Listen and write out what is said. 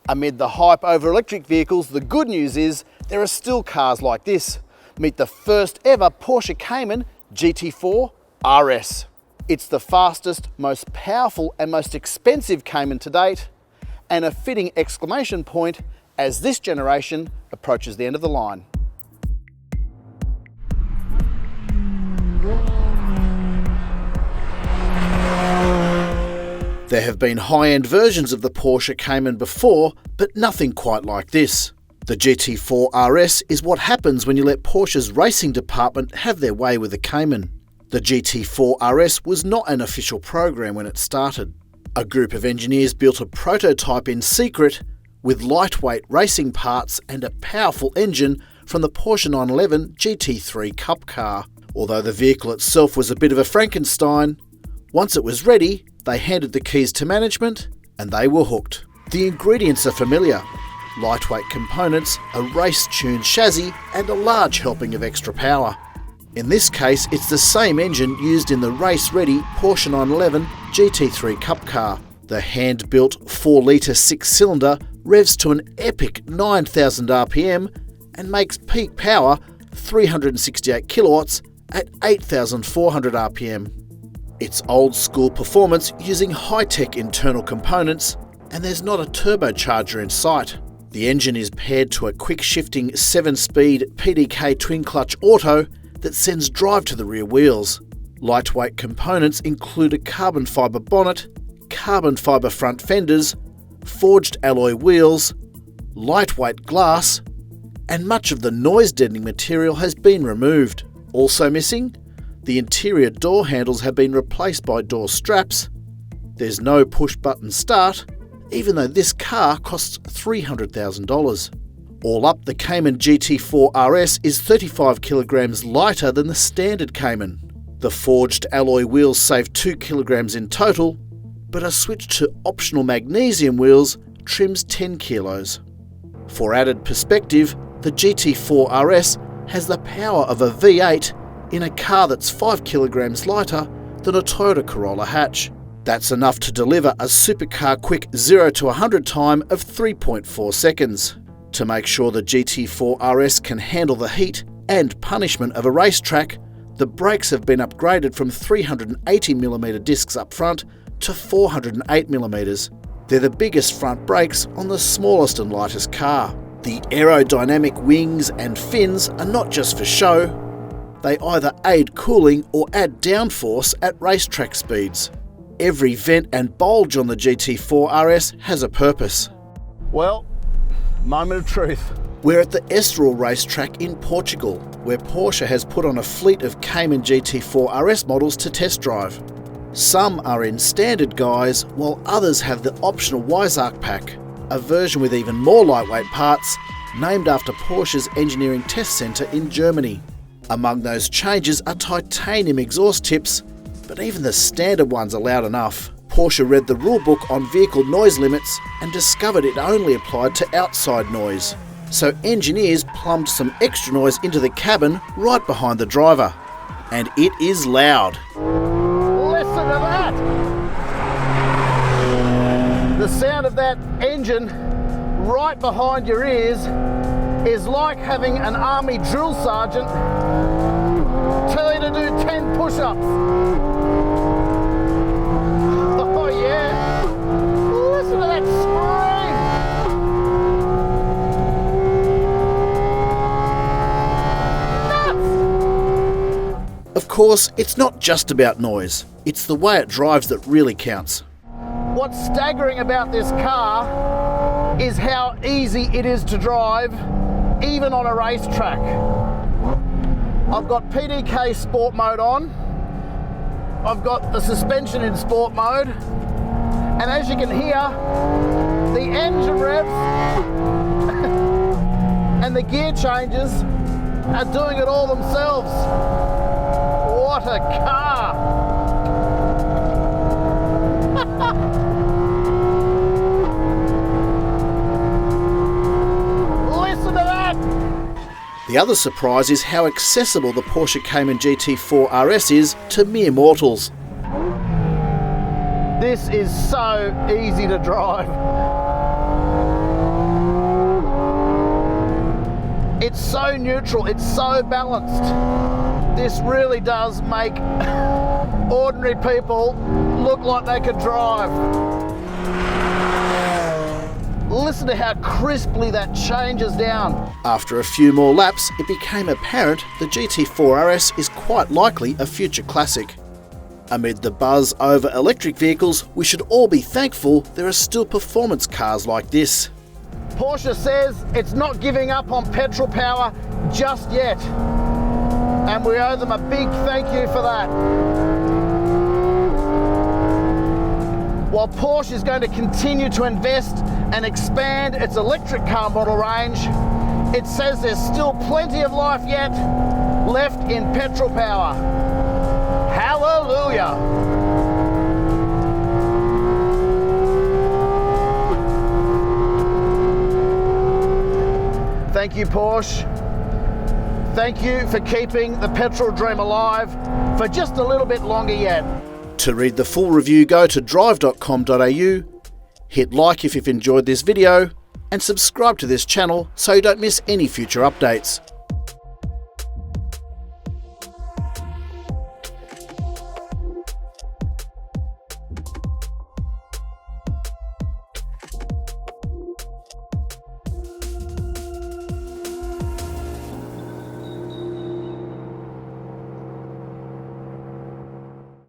Amid the hype over electric vehicles, the good news is there are still cars like this. Meet the first ever Porsche Cayman GT4 RS. It's the fastest, most powerful and most expensive Cayman to date, and a fitting exclamation point as this generation approaches the end of the line. There have been high-end versions of the Porsche Cayman before, but nothing quite like this. The GT4 RS is what happens when you let Porsche's racing department have their way with the Cayman. The GT4 RS was not an official program when it started. A group of engineers built a prototype in secret with lightweight racing parts and a powerful engine from the Porsche 911 GT3 Cup car. Although the vehicle itself was a bit of a Frankenstein, once it was ready, they handed the keys to management and they were hooked. The ingredients are familiar: lightweight components, a race-tuned chassis and a large helping of extra power. In this case, it's the same engine used in the race-ready Porsche 911 GT3 Cup car. The hand-built 4-litre 6-cylinder revs to an epic 9,000 RPM and makes peak power 368 kilowatts at 8,400 RPM. It's old-school performance using high-tech internal components, and there's not a turbocharger in sight. The engine is paired to a quick-shifting 7-speed PDK twin-clutch auto that sends drive to the rear wheels. Lightweight components include a carbon fibre bonnet, carbon fibre front fenders, forged alloy wheels, lightweight glass, and much of the noise-deadening material has been removed. Also missing, the interior door handles have been replaced by door straps. There's no push-button start, even though this car costs $300,000. All up, the Cayman GT4 RS is 35 kilograms lighter than the standard Cayman. The forged alloy wheels save 2 kilograms in total, but a switch to optional magnesium wheels trims 10 kilos. For added perspective, the GT4 RS has the power of a V8 in a car that's 5 kilograms lighter than a Toyota Corolla hatch. That's enough to deliver a supercar quick 0 to 100 time of 3.4 seconds. To make sure the GT4 RS can handle the heat and punishment of a racetrack, the brakes have been upgraded from 380mm discs up front to 408mm. They're the biggest front brakes on the smallest and lightest car. The aerodynamic wings and fins are not just for show. They either aid cooling or add downforce at racetrack speeds. Every vent and bulge on the GT4 RS has a purpose. Well, moment of truth. We're at the Estoril racetrack in Portugal, where Porsche has put on a fleet of Cayman GT4 RS models to test drive. Some are in standard guise, while others have the optional Weissach pack, a version with even more lightweight parts, named after Porsche's engineering test centre in Germany. Among those changes are titanium exhaust tips, but even the standard ones are loud enough. Porsche read the rulebook on vehicle noise limits and discovered it only applied to outside noise. So engineers plumbed some extra noise into the cabin right behind the driver. And it is loud. Listen to that! The sound of that engine right behind your ears is like having an army drill sergeant tell you to do 10 push-ups. Oh yeah, listen to that scream. Nuts! Of course, it's not just about noise. It's the way it drives that really counts. What's staggering about this car is how easy it is to drive, even on a racetrack. I've got PDK sport mode on. I've got the suspension in sport mode. And as you can hear, the engine revs and the gear changes are doing it all themselves. What a car! The other surprise is how accessible the Porsche Cayman GT4 RS is to mere mortals. This is so easy to drive. It's so neutral, it's so balanced. This really does make ordinary people look like they can drive. Listen to how crisply that changes down. After a few more laps, it became apparent the GT4 RS is quite likely a future classic. Amid the buzz over electric vehicles, we should all be thankful there are still performance cars like this. Porsche says it's not giving up on petrol power just yet, and we owe them a big thank you for that. While Porsche is going to continue to invest and expand its electric car model range, it says there's still plenty of life yet left in petrol power. Hallelujah! Thank you, Porsche. Thank you for keeping the petrol dream alive for just a little bit longer yet. To read the full review, go to Drive.com.au, hit like if you've enjoyed this video, and subscribe to this channel so you don't miss any future updates.